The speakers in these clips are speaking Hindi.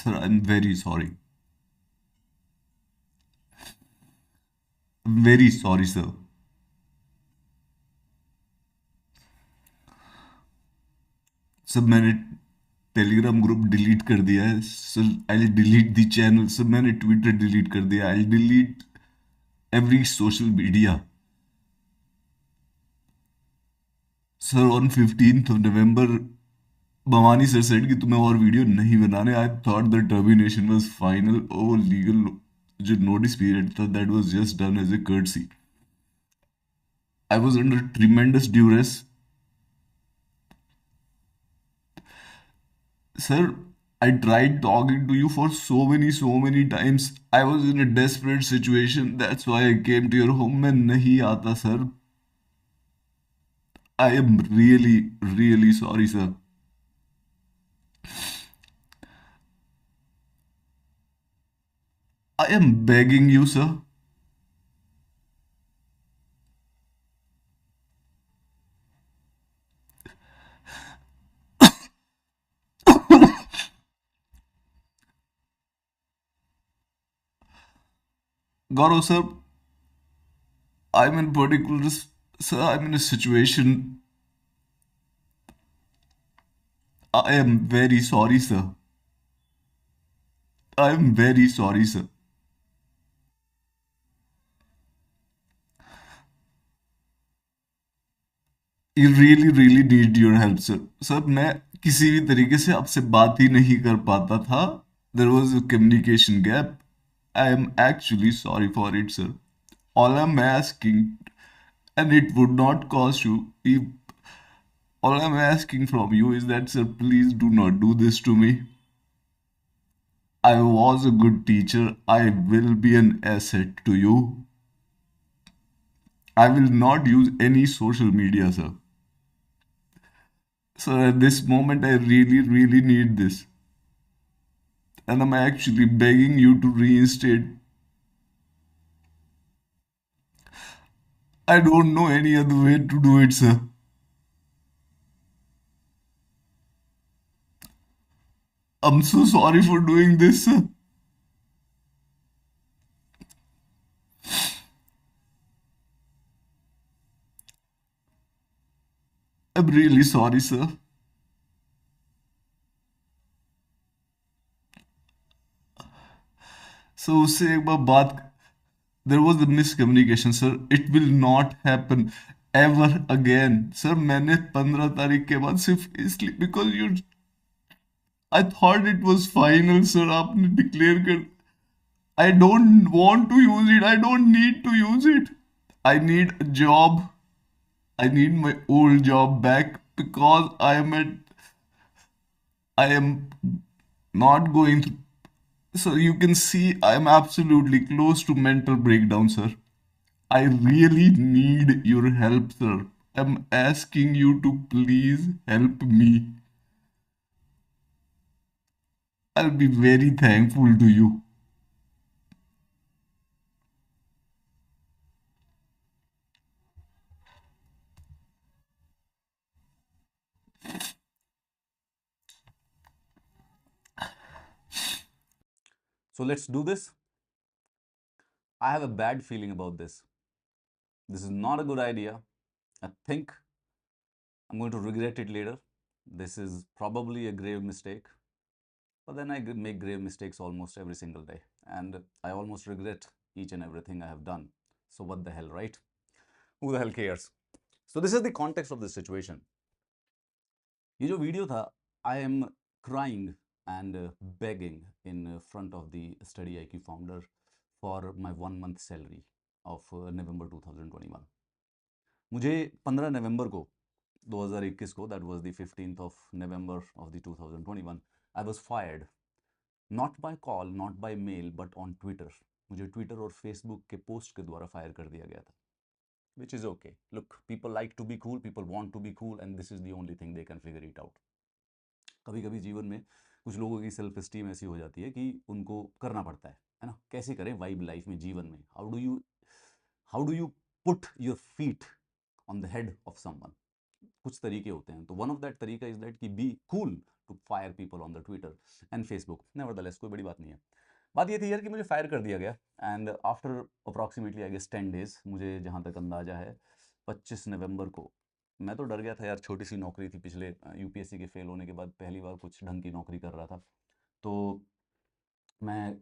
Sir, I'm very sorry. Very sorry, sir. Sir मैंने टेलीग्राम ग्रुप डिलीट कर दिया है sir. I delete the channel sir. मैंने ट्विटर डिलीट कर दिया. I delete every social media. Sir on 15th of November Bhavani sir said कि तुम्हें और वीडियो नहीं बनाने. I thought the termination was final. Oh legal जो नोटिस पीरियड था that was just done as a courtesy. I was under tremendous duress. Sir, I tried talking to you for so many times. I was in a desperate situation. That's why I came to your home. मैं नहीं आता sir. I am really sorry sir. I am begging you sir. Gaurav sir, I'm in particular, sir, I'm in a situation. I am very sorry sir. I am very sorry sir. You really need your help sir. Sir, मैं किसी भी तरीके से आपसे बात ही नहीं कर पाता था. There was a communication gap. I am actually sorry for it, sir. All I'm asking, and it would not cost you, if all I'm asking from you is that, sir, please do not do this to me. I was a good teacher. I will be an asset to you. I will not use any social media, sir. Sir, at this moment, I really need this. And I'm actually begging you to reinstate. I don't know any other way to do it, sir. I'm so sorry for doing this, sir. I'm really sorry, sir. So उससे एक बार बात. There was a miscommunication, sir. It will not happen ever again. Sir, मैंने 15 तारीख के बाद सिर्फ इसलिए because you. I thought it was final, sir. आपने declare कर. I don't want to use it. I don't need to use it. I need a job. I need my old job back because I am not going through. So you can see I'm absolutely close to mental breakdown, sir. I really need your help, sir. I'm asking you to please help me. I'll be very thankful to you. So let's do this. I have a bad feeling about this. This is not a good idea. I think I'm going to regret it later. This is probably a grave mistake. But then I make grave mistakes almost every single day. And I almost regret each and everything I have done. So what the hell, right? Who the hell cares? So this is the context of this situation. ये जो वीडियो था, I am crying and begging in front of the Study I Q founder for my 1 month salary of November 2021. मुझे 15 नवंबर को 2021 को, that was the 15th of November of the 2021, I was fired. Not by call, not by mail, but on Twitter. मुझे ट्विटर और फेसबुक के पोस्ट के द्वारा फायर कर दिया गया था. Which is okay. Look, people like to be cool, people want to be cool, and this is the only thing they can figure it out. कभी कभी जीवन में कुछ लोगों की सेल्फ एस्टीम ऐसी हो जाती है कि उनको करना पड़ता है ना. कैसे करें वाइब लाइफ में, जीवन में. How do you put your feet on the head of someone. कुछ तरीके होते हैं. तो वन ऑफ दैट तरीका इज दैट कि be cool, to fire people on the Twitter and Facebook. Nevertheless, कोई बड़ी बात नहीं है. बात ये थी यार कि मुझे फायर कर दिया गया and after approximately I guess 10 days, मुझे जहाँ तक अंदाजा है 25 नवंबर को. मैं तो डर गया था यार, छोटी सी नौकरी थी, पिछले यूपीएससी के फेल होने के बाद पहली बार कुछ ढंग की नौकरी कर रहा था. तो मैं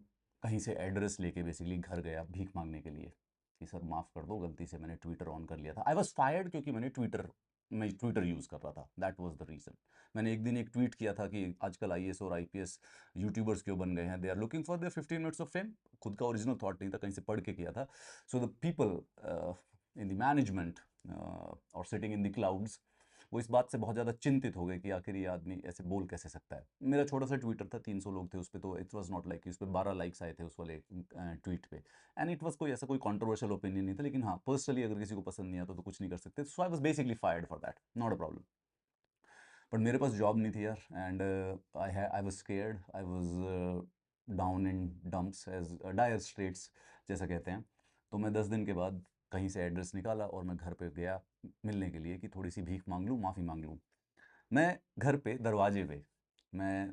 कहीं से एड्रेस लेके बेसिकली घर गया भीख मांगने के लिए कि सर माफ़ कर दो, गलती से मैंने ट्विटर ऑन कर लिया था. आई वॉज फायर्ड क्योंकि मैं ट्विटर यूज़ कर रहा था. That was the reason. मैंने एक दिन एक ट्वीट किया था कि आजकल आईएएस और आईपीएस यूट्यूबर्स क्यों बन गए हैं, they are looking for their 15 minutes of fame. खुद का ओरिजिनल थॉट नहीं था, कहीं से पढ़ के किया था. So the people in the management और सिटिंग इन द क्लाउड्स, वो इस बात से बहुत ज़्यादा चिंतित हो गए कि आखिर ये आदमी ऐसे बोल कैसे सकता है. मेरा छोटा सा ट्विटर था, 300 लोग थे उस पर, तो इट वाज नॉट लाइक उस पर 12 लाइक्स आए थे उस वाले ट्वीट पे. एंड इट वाज कोई ऐसा कोई कंट्रोवर्शियल ओपिनियन नहीं था, लेकिन हाँ पर्सनली अगर किसी को पसंद नहीं आता तो कुछ नहीं कर सकते. So I was basically fired for that, not a problem. But मेरे पास जॉब नहीं थी यार and I was scared, I was down in dumps, as dire straits जैसा कहते हैं. तो मैं 10 दिन के बाद कहीं से एड्रेस निकाला और मैं घर पे गया मिलने के लिए कि थोड़ी सी भीख मांग लूँ, माफ़ी मांग लूँ. मैं घर पे दरवाजे पे मैं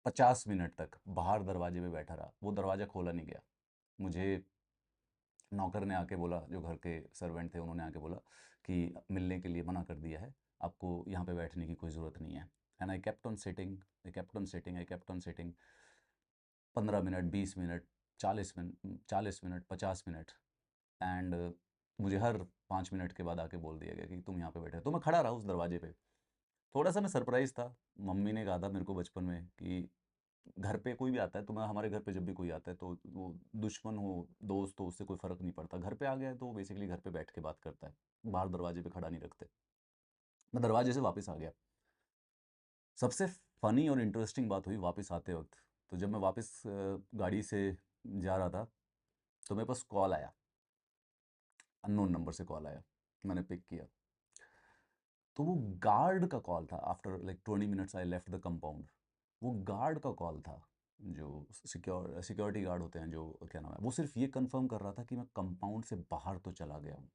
50 मिनट तक बाहर दरवाजे पे बैठा रहा, वो दरवाज़ा खोला नहीं गया. मुझे नौकर ने आके बोला, जो घर के सर्वेंट थे उन्होंने आके बोला कि मिलने के लिए मना कर दिया है, आपको यहाँ पे बैठने की कोई ज़रूरत नहीं है. And I kept on sitting, I kept on sitting, I kept on sitting. 15 minute, 20 minute, 40 minute, 40 minute, 50 minute. And मुझे हर 5 मिनट के बाद आके बोल दिया गया कि तुम यहाँ पे बैठे. तो मैं खड़ा रहा उस दरवाजे पे. थोड़ा सा मैं सरप्राइज था. मम्मी ने कहा था मेरे को बचपन में कि घर पे कोई भी आता है, तो मैं हमारे घर पे जब भी कोई आता है तो वो दुश्मन हो दोस्त हो उससे कोई फ़र्क नहीं पड़ता, घर पे आ गया है तो बेसिकली घर पे बैठ के बात करता है, बाहर दरवाजे पे खड़ा नहीं रखते. मैं दरवाजे से वापस आ गया. सबसे फ़नी और इंटरेस्टिंग बात हुई वापस आते वक्त. तो जब मैं वापस गाड़ी से जा रहा था तो मेरे पास कॉल आया, अननोन नंबर से कॉल आया. मैंने पिक किया तो वो गार्ड का कॉल था. After like 20 minutes I left the compound. वो गार्ड का कॉल था, जो सिक्योरिटी गार्ड होते हैं, जो क्या नाम है, वो सिर्फ ये कंफर्म कर रहा था कि मैं कंपाउंड से बाहर तो चला गया हूँ.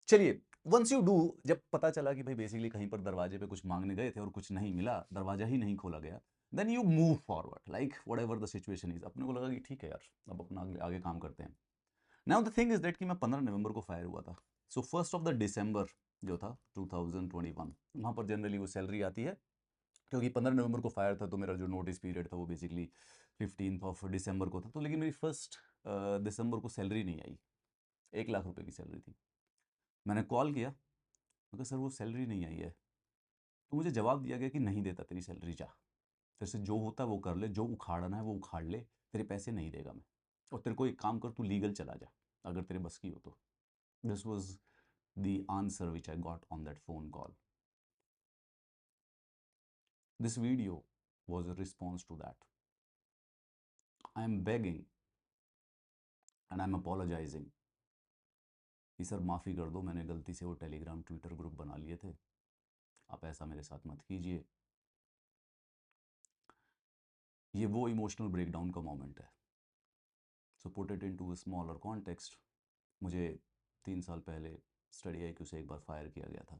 चलिए, वंस यू डू, जब पता चला कि भाई बेसिकली कहीं पर दरवाजे पे कुछ मांगने गए थे और कुछ नहीं मिला, दरवाजा ही नहीं खोला गया, then you move forward like whatever the situation is. अपने को लगा कि ठीक है यार, अब अपना आगे आगे काम करते हैं. Now the thing is that कि मैं 15 नवंबर को फायर हुआ था. सो 1 दिसंबर जो था 2021, वहाँ पर जनरली वो सैलरी आती है. क्योंकि 15 नवंबर को फायर था तो मेरा जो नोटिस पीरियड था वो बेसिकली 15 दिसंबर को था. तो लेकिन मेरी 1 दिसंबर को सैलरी नहीं आई. 1 लाख रुपए की सैलरी थी. मैंने कॉल किया, मैं कहा सर वो सैलरी नहीं आई है. तो मुझे जवाब दिया गया कि नहीं देता तेरी सैलरी, जा तेरे से जो होता है वो कर ले, जो उखाड़ना है वो उखाड़ ले, तेरे पैसे नहीं देगा मैं. और तेरे को एक काम कर, तू लीगल चला जा अगर तेरे बस की हो तो. This was the answer which I got on that phone call. This video was a response to that. I am begging and I'm apologizing कि सर माफ़ी कर दो, मैंने गलती से वो टेलीग्राम ट्विटर ग्रुप बना लिए थे, आप ऐसा मेरे साथ मत कीजिए. ये वो इमोशनल ब्रेकडाउन का मोमेंट है. So put it into a smaller context. मुझे 3 साल पहले स्टडी आई से एक बार फायर किया गया था.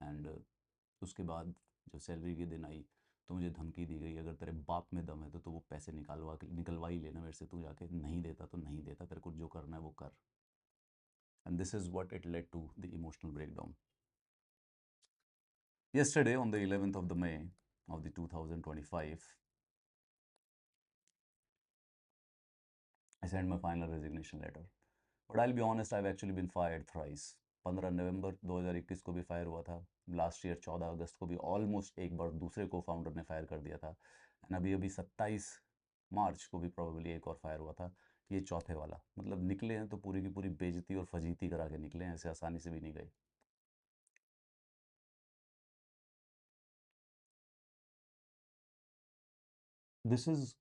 एंड उसके बाद जब सैलरी के दिन आई तो मुझे धमकी दी गई, अगर तेरे बाप में दम है तो वो पैसे निकलवा ही लेना मेरे से, तू जाके नहीं देता तो नहीं देता, तेरे को जो करना है वो कर. And this is what it led to the emotional breakdown. Yesterday, on the 11th of the May of the 2025, I sent my final resignation letter. But I'll be honest, I've actually been fired thrice. 15 नवंबर 2021 को भी फायर हुआ था. लास्ट ईयर 14 अगस्त को भी ऑलमोस्ट एक बार दूसरे को फाउंडर ने फायर कर दिया था. एंड अभी अभी 27 मार्च को भी प्रोबेबली एक और फायर हुआ था. ये चौथे वाला. मतलब निकले हैं तो पूरी की पूरी बेइज्जती और फजीती करा के निकले हैं, ऐसे आसानी से भी नहीं गए. This is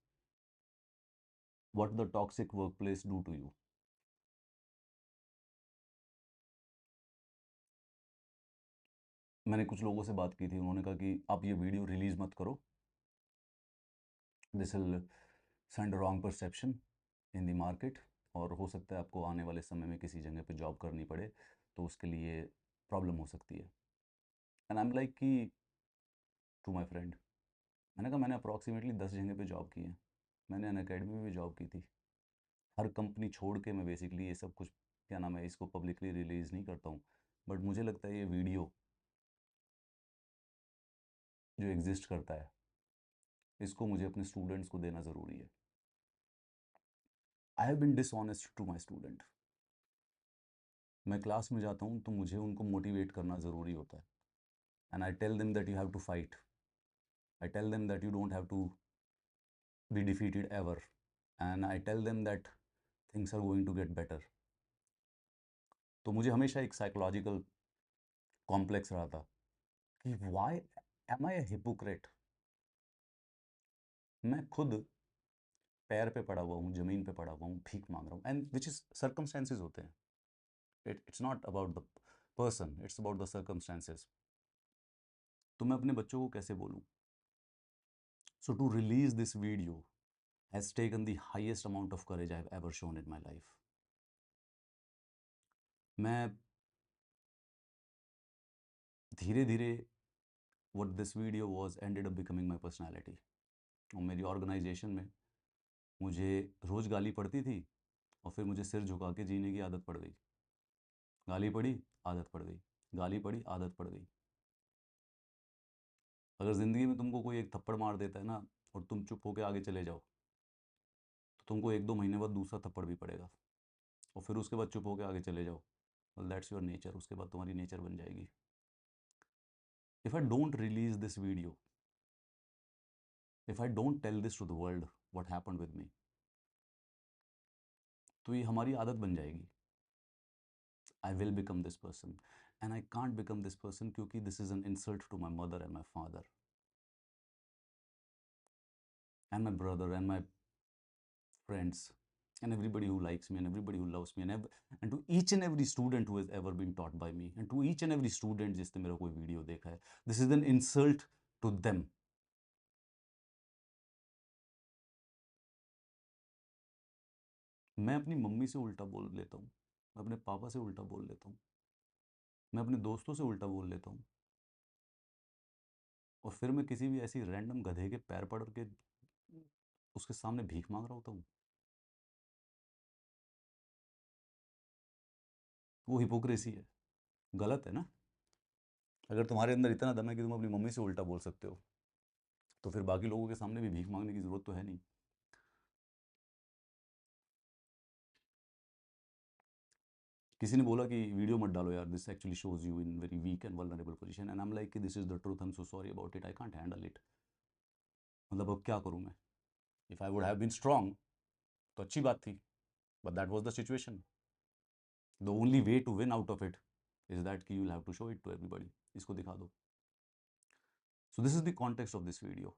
what the toxic workplace do to you. मैंने कुछ लोगों से बात की थी, उन्होंने कहा कि आप ये वीडियो रिलीज़ मत करो, this will send wrong perception in the market, और हो सकता है आपको आने वाले समय में किसी जगह पे जॉब करनी पड़े तो उसके लिए प्रॉब्लम हो सकती है. एंड आई एम लाइक कि टू माई फ्रेंड, मैंने कहा मैंने अप्रॉक्सीमेटली 10 जगह पे जॉब की है, मैंने अन अकेडमी में भी जॉब की थी, हर कंपनी छोड़ के मैं बेसिकली ये सब कुछ, क्या नाम है, इसको पब्लिकली रिलीज़ नहीं करता हूँ, बट मुझे लगता है ये वीडियो जो एग्जिस्ट करता है इसको मुझे अपने स्टूडेंट्स को देना ज़रूरी है। I have been dishonest to my student. मैं क्लास में जाता हूँ तो मुझे उनको मोटिवेट करना ज़रूरी होता है, and I tell them that you have to fight, I tell them that you don't have to be defeated ever, and I tell them that things are going to get better. तो मुझे हमेशा एक साइकोलॉजिकल कॉम्प्लेक्स रहा था कि why am I a hypocrite. मैं खुद पैर पे पड़ा हुआ हूँ, ज़मीन पे पड़ा हुआ हूँ, भीख मांग रहा हूँ, एंड विच इज़ सर्कमस्टेंसेज होते हैं, it's not about the person, it's about the circumstances. तो मैं अपने बच्चों को कैसे बोलूँ? So to release this video has taken the highest amount of courage I've ever shown in my life. मैं धीरे धीरे what this video was ended up becoming my personality. और मेरी ऑर्गेनाइजेशन में मुझे रोज़ गाली पड़ती थी और फिर मुझे सिर झुका के जीने की आदत पड़ गई। गाली पड़ी, आदत पड़ गई, गाली पड़ी, आदत पड़ गई। अगर ज़िंदगी में तुमको कोई एक थप्पड़ मार देता है ना और तुम चुप होके आगे चले जाओ तो तुमको 1-2 महीने बाद दूसरा थप्पड़ भी पड़ेगा, और फिर उसके बाद चुप होके आगे चले जाओ, well that's your nature, उसके बाद तुम्हारी नेचर बन जाएगी। If I don't release this video, if I don't tell this to the world what happened with me, तो ये हमारी आदत बन जाएगी। I will become this person, and I can't become this person क्योंकि this is an insult to my mother and my father and my brother and my friends and everybody who likes me and everybody who loves me, and to each and every student who has ever been taught by me, and to each and every student जिसने मेरा कोई वीडियो देखा है, this is an insult to them. मैं अपनी मम्मी से उल्टा बोल लेता हूँ, मैं अपने पापा से उल्टा बोल लेता हूँ, मैं अपने दोस्तों से उल्टा बोल लेता हूँ, और फिर मैं किसी भी ऐसी रैंडम गधे के पैर पड़ के उसके सामने भीख मांग रहा होता हूँ। वो हिपोक्रेसी है, गलत है ना। अगर तुम्हारे अंदर इतना दम है कि तुम अपनी मम्मी से उल्टा बोल सकते हो तो फिर बाकी लोगों के सामने भी भीख मांगने की ज़रूरत तो है नहीं। किसी ने बोला कि वीडियो मत डालो यार, this actually shows you in very weak and vulnerable position, and I am like this is the truth, I am so sorry about it, I can't handle it. मतलब अब क्या करूँ मैं? If I would have been strong तो अच्छी बात थी, but that was the situation. The only way to win out of it is that कि you will have to show it to everybody, इसको दिखा दो। So this is the context of this video.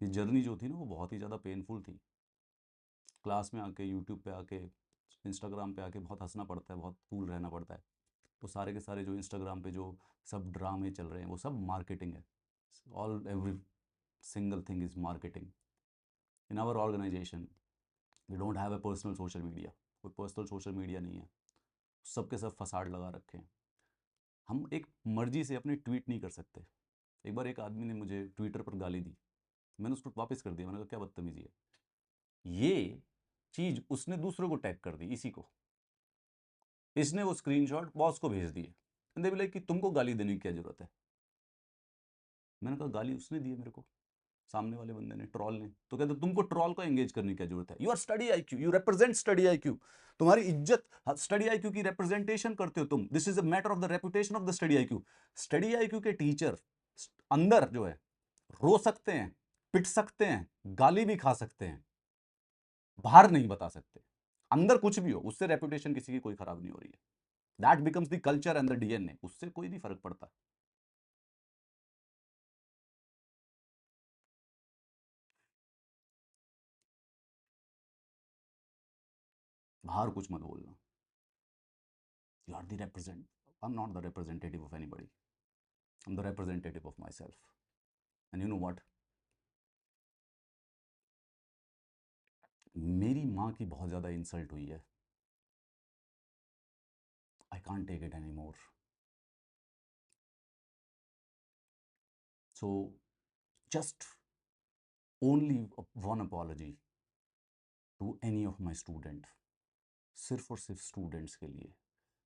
ये जर्नी जो थी ना वो बहुत ही ज़्यादा पेनफुल थी। क्लास में आके, यूट्यूब पे आके, इंस्टाग्राम पे आके बहुत हंसना पड़ता है, बहुत कूल रहना पड़ता है। वो सारे के सारे जो इंस्टाग्राम पे जो सब ड्रामे चल रहे हैं वो सब मार्केटिंग है। All every single thing is marketing. In our organization we don't have a personal social media, कोई पर्सनल सोशल मीडिया नहीं है, सबके सब फसाड लगा रखे हैं। हम एक मर्जी से अपने ट्वीट नहीं कर सकते। एक बार एक आदमी ने मुझे ट्विटर पर गाली दी, मैंने उसको वापस कर दिया, मैंने कहा क्या बदतमीजी है। ये चीज़ उसने दूसरों को टैग कर दी, इसी को, इसने वो स्क्रीनशॉट बॉस को भेज दिए, दे भी लाइक कि तुमको गाली देने की क्या जरूरत है। मैंने कहा गाली उसने दी है मेरे को, सामने वाले बंदे ने, ट्रॉल ने। तो कहते तुमको ट्रॉल को एंगेज करने की क्या जरूरत है, you are Study IQ, you represent Study IQ, तुम्हारी इज्जत स्टडी आईक्यू की रिप्रेजेंटेशन करते हो तुम, this is a matter of the reputation of the Study IQ. Study IQ के टीचर अंदर जो है रो सकते हैं, पिट सकते हैं, गाली भी खा सकते हैं, बाहर नहीं बता सकते। अंदर कुछ भी हो, उससे रेपुटेशन किसी की कोई खराब नहीं हो रही है। That becomes the culture and the DNA, उससे कोई नहीं फर्क पड़ता। बाहर कुछ मत बोलना। You are the represent. I'm not the representative of anybody. I'm the representative of myself. And you know what? मेरी माँ की बहुत ज़्यादा इंसल्ट हुई है। I can't take it anymore. So just only one apology to any of my student, सिर्फ और सिर्फ स्टूडेंट्स के लिए.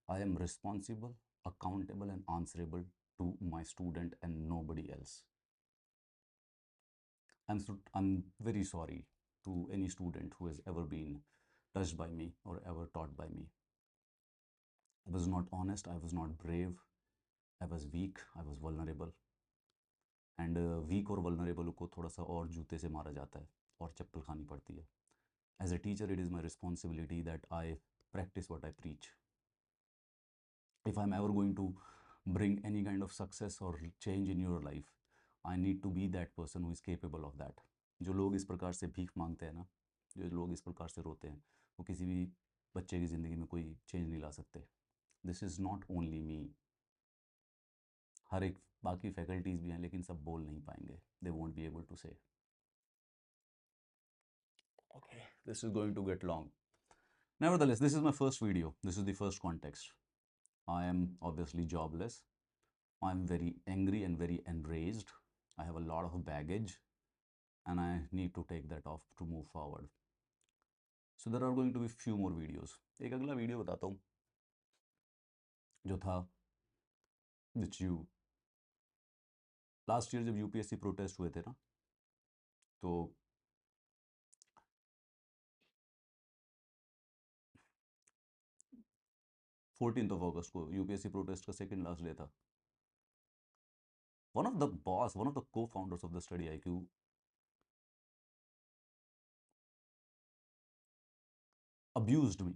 I am responsible, accountable and answerable to my student and nobody else. I'm very sorry to any student who has ever been touched by me or ever taught by me. I was not honest, I was not brave, I was weak, I was vulnerable. And weak और वल्नरेबल को थोड़ा सा और जूते से मारा जाता है और चप्पल खानी पड़ती है. As a teacher it is my responsibility that I practice what I preach. If I'm ever going to bring any kind of success or change in your life, I need to be that person who is capable of that. जो लोग इस प्रकार से भीख मांगते हैं ना, जो लोग इस प्रकार से रोते हैं, वो किसी भी बच्चे की ज़िंदगी में कोई चेंज नहीं ला सकते. This is not only me. हर एक बाकी फैकल्टीज़ भी हैं लेकिन सब बोल नहीं पाएंगे. They won't be able to say. Okay, this is going to get long. Nevertheless, this is my first video. This is the first context. I am obviously jobless. I'm very angry and very enraged. I have a lot of baggage and I need to take that off to move forward. So there are going to be few more videos. एक अगला वीडियो बताता हूँ जो था which you last year जब यूपीएससी प्रोटेस्ट हुए थे ना, तो 14th of August को यूपीएससी प्रोटेस्ट का सेकेंड लास्ट डे था. One of the boss, one of the co-founders of the Study IQ abused me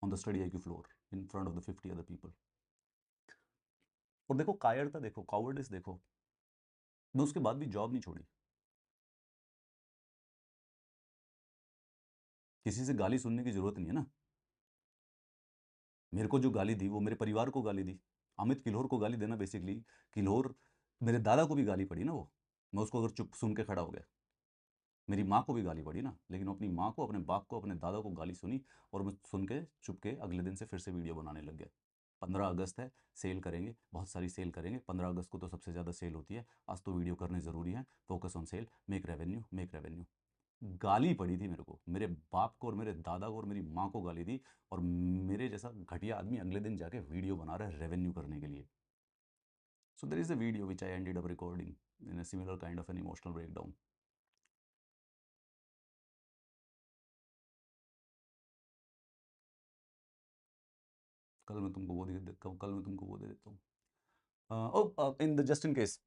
on the Study IQ floor in front of the 50 other people. और देखो कायरता देखो, कावर्डिस देखो, मैं उसके बाद भी जॉब नहीं छोड़ी. किसी से गाली सुनने की जरूरत नहीं है ना. मेरे को जो गाली दी वो मेरे परिवार को गाली दी. अमित किल्लोर को गाली देना बेसिकली, किल्लोर मेरे दादा को भी गाली पड़ी ना. वो मैं उसको अगर चुप सुन के खड़ा हो गया, मेरी माँ को भी गाली पड़ी ना, लेकिन अपनी माँ को, अपने बाप को, अपने दादा को गाली सुनी और मैं सुन के चुप के अगले दिन से फिर से वीडियो बनाने लग गया. 15 अगस्त है, सेल करेंगे, बहुत सारी सेल करेंगे. 15 अगस्त को तो सबसे ज़्यादा सेल होती है. आज तो वीडियो करने ज़रूरी है. Focus on sale, make revenue, make revenue. गाली पड़ी थी मेरे को, मेरे बाप को और मेरे दादा को और मेरी माँ को गाली दी. और मेरे जैसा घटिया आदमी अगले दिन जाके वीडियो बना रहा है रेवेन्यू करने के लिए. So there is a video which I ended up recording in a similar kind of an emotional breakdown. कल मैं तुमको वो दे देता हूँ, कल मैं तुमको वो दे देता हूँ. In the just in case.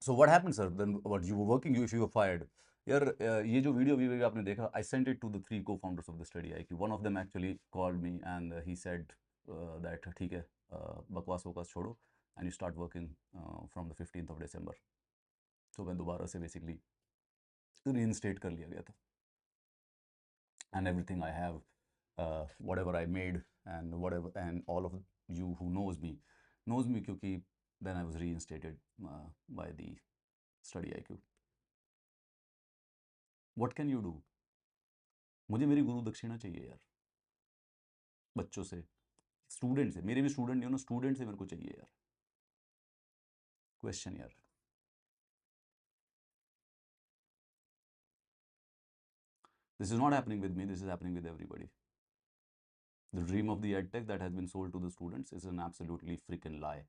So what happened, sir? Then what you were working, you if you were fired. यार ये जो वीडियो भी आपने देखा, I sent it to the 3 co-founders of the Study IQ. One of them actually called me and he said that ठीक है, बकवास वकवास छोड़ो and you start working from the 15th of December. तो मैं दोबारा से basically reinstate कर लिया गया था. And everything I have, whatever I made and whatever, and all of you who knows me क्योंकि then I was reinstated by the Study IQ. What can you do? मुझे मेरी गुरु दक्षिणा चाहिए यार. बच्चों से, स्टूडेंट से, मेरे भी स्टूडेंट नहीं हो ना, स्टूडेंट से मेरे को चाहिए यार. क्वेश्चन यार. This is not happening with me, this is happening with everybody. The dream of the edtech that has been sold to the students is an absolutely freaking lie.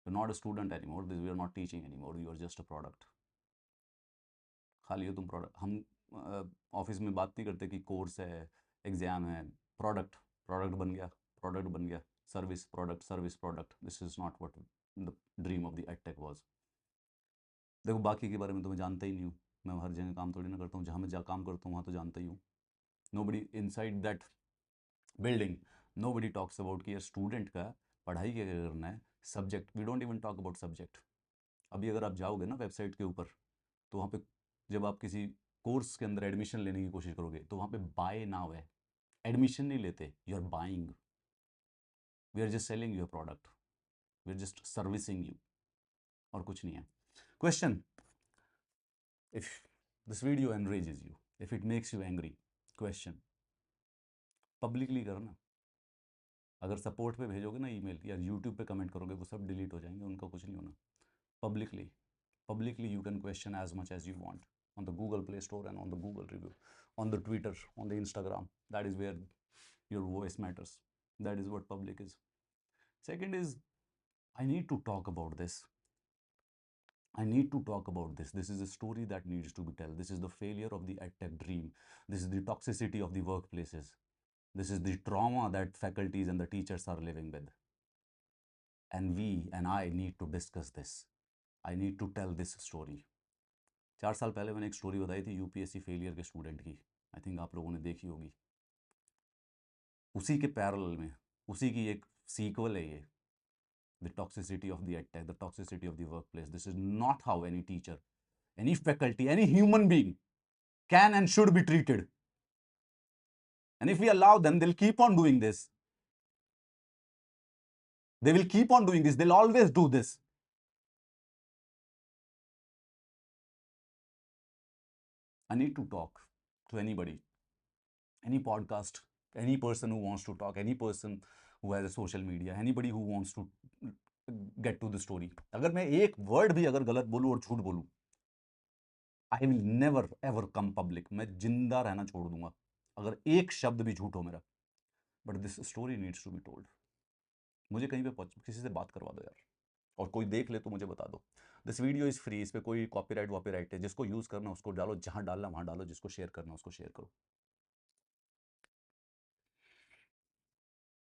You're not a student anymore, this we are not teaching anymore, you are just a product. खाली हो तुम प्रोडक्ट. हम ऑफिस में बात नहीं करते कि कोर्स है, एग्जाम है. प्रोडक्ट, प्रोडक्ट बन गया, प्रोडक्ट बन गया. Service product, service product. This is not what the dream of the edtech was. देखो बाकी के बारे में तो मैं जानता ही नहीं हूँ. मैं हर जगह काम थोड़ी ना करता हूँ. जहाँ मैं जा काम करता हूँ वहाँ तो जानता ही हूँ. Nobody inside that building, nobody talks about कि यार स्टूडेंट का पढ़ाई क्या करना है. Subject, we don't even talk about subject. अभी अगर आप जाओगे ना वेबसाइट के ऊपर, तो वहाँ पे जब आप किसी कोर्स के अंदर एडमिशन लेने की कोशिश करोगे तो वहाँ पे बाय नाउ है. एडमिशन नहीं लेते, you are buying. We are just selling your product, we are just servicing you, और कुछ नहीं है. Question, if this video enrages you, if it makes you angry, question publicly करना. अगर सपोर्ट पे भेजोगे ना ईमेल या यूट्यूब पे कमेंट करोगे, वो सब डिलीट हो जाएंगे, उनका कुछ नहीं होना। Publicly you can question as much as you want on the Google Play Store and on the Google review, on the Twitter, on the Instagram. That is where your voice matters. That is what public is. Second is, I need to talk about this. I need to talk about this. This is a story that needs to be told. This is the failure of the edtech dream. This is the toxicity of the workplaces. This is the trauma that faculties and the teachers are living with. And we and I need to discuss this. I need to tell this story. 4 साल पहले मैंने एक स्टोरी बताई थी यूपीएससी फेलियर के स्टूडेंट की, आई थिंक आप लोगों ने देखी होगी। उसी के पैरेलल में, उसी की एक सीक्वल है ये, the toxicity of the edtech, the toxicity of the workplace. This is not how any teacher, any faculty, any human being can and should be treated. And if we allow them, they'll keep on doing this. They will keep on doing this. They'll always do this. I need to talk to anybody, any podcast, any person who wants to talk, any person who has a social media, anybody who wants to get to the story. अगर मैं एक वर्ड भी अगर गलत बोलूं और झूठ बोलूं, I will never ever come public. मैं जिंदा रहना छोड़ दूंगा अगर एक शब्द भी झूठ हो मेरा। But this story needs to be told. मुझे कहीं पे किसी से बात करवा दो यार, और कोई देख ले तो मुझे बता दो। दिस वीडियो इज़ फ्री, इस पर कोई कॉपीराइट वॉपीराइट है, जिसको यूज़ करना उसको डालो, जहाँ डालना वहाँ डालो, जिसको शेयर करना उसको शेयर करो।